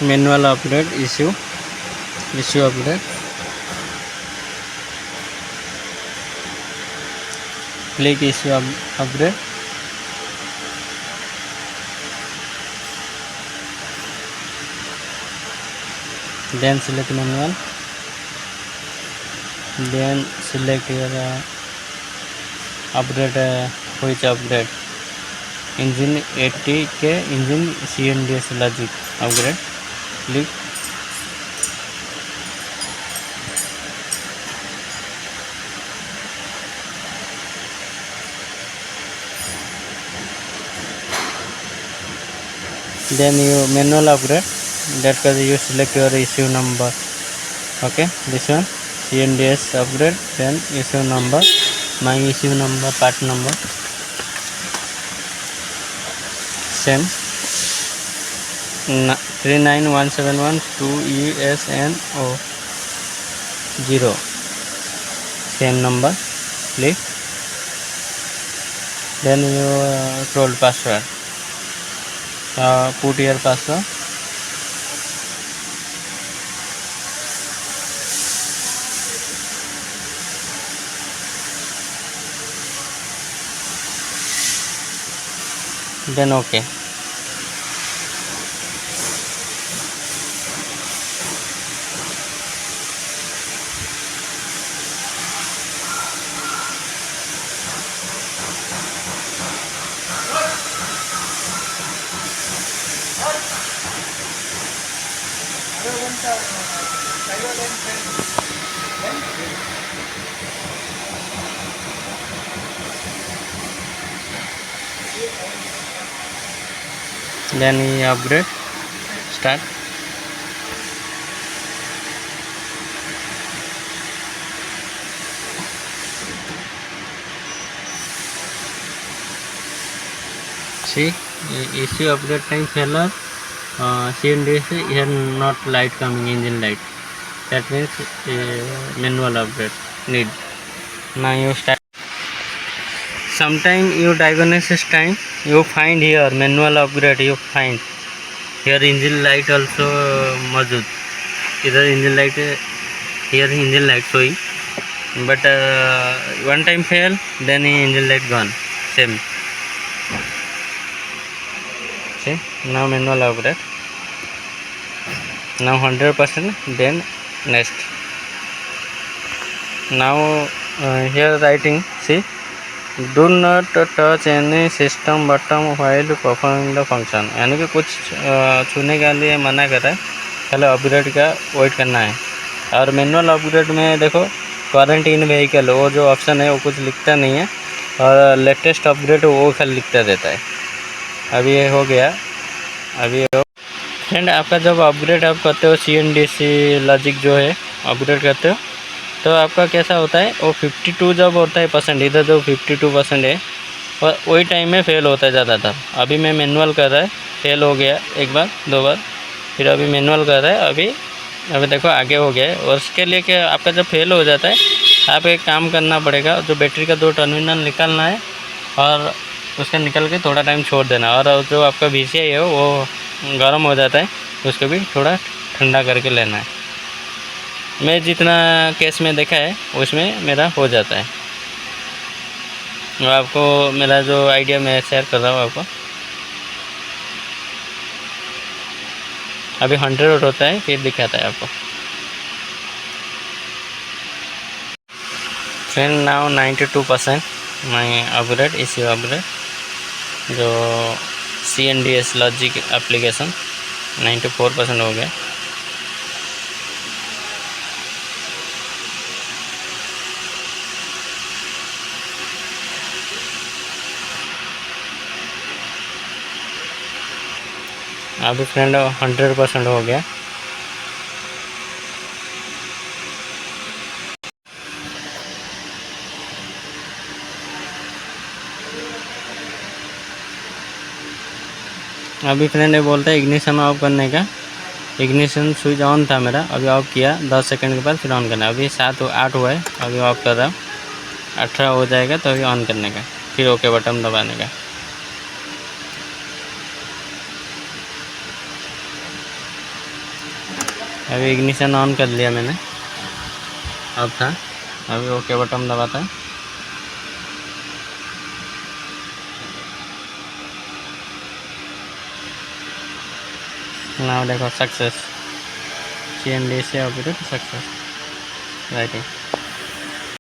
Manual update issue update, click issue update, then select manual, then select your update, which update, engine 80K engine CNDS logic upgrade, click, then you manual upgrade, that cause you select your issue number. Okay, this one CNDS upgrade, then issue number, my issue number, part number same 39171-2ESNO 0, same number, click, then you told password, put your password, then okay. Then we upgrade, start. See, issue upgrade time failure, CNDS here not light coming, engine light, that means manual upgrade need. Now you start. Sometime you diagnosis time you find here manual upgrade, you find here engine light also मौजूद, इधर engine light, here engine light showing, but one time fail, then engine light gone, same. See, now manual upgrade, now 100%, then next. Now here writing, see, do not touch any system button while performing the function, यानी कि कुछ छूने के लिए मना कर रहा है, पहले अपग्रेड का वेट करना है। और मैनुअल अपग्रेड में देखो करंट इन व्हीकल, वो जो ऑप्शन है वो कुछ लिखता नहीं है, और लेटेस्ट अपग्रेड वो खाली लिखता देता है। अभी ये हो गया, अभी फ्रेंड आपका जब अपग्रेड आप करते हो CNDC लॉजिक जो है अपग्रेड करते हो, तो आपका कैसा होता है, वो 52 जब होता है परसेंट, इधर जो 52% है और वही टाइम में फेल होता है ज़्यादातर। अभी मैं मैनुअल कर रहा है, फेल हो गया एक बार दो बार, फिर अभी मैनुअल कर रहा है, अभी देखो आगे हो गया है। और उसके लिए कि आपका जब फेल हो जाता है, आप एक काम करना पड़ेगा, जो बैटरी का 2 टर्मिनल निकालना है और उसका निकल के थोड़ा टाइम छोड़ देना, और जो आपका VCI है वो गर्म हो जाता है, उसको भी थोड़ा ठंडा करके लेना है। मैं जितना केस में देखा है उसमें मेरा हो जाता है, और आपको मेरा जो आइडिया मैं शेयर कर रहा हूँ आपको। अभी 100 होता है, फिर दिखाता है आपको। फिर नाउ 92% मैं अपग्रेड इसी अपग्रेड जो CNDS लॉजिक एप्लीकेशन 94% हो गया। अभी फ्रेंड 100% हो गया। अभी फ्रेंड ये बोलता है इग्निशन ऑफ करने का, इग्निशन स्विच ऑन था मेरा, अभी ऑफ किया, 10 सेकंड के बाद फिर ऑन करना है। अभी 7-8 हुआ है, अभी ऑफ कर रहा हूँ, 18 हो जाएगा तो अभी ऑन करने का, फिर ओके बटन दबाने का। अभी इग्निशन ऑन कर लिया मैंने, अब था, अभी ओके बटन दबाता है। नाउ देखो success, CNDC operated success writing.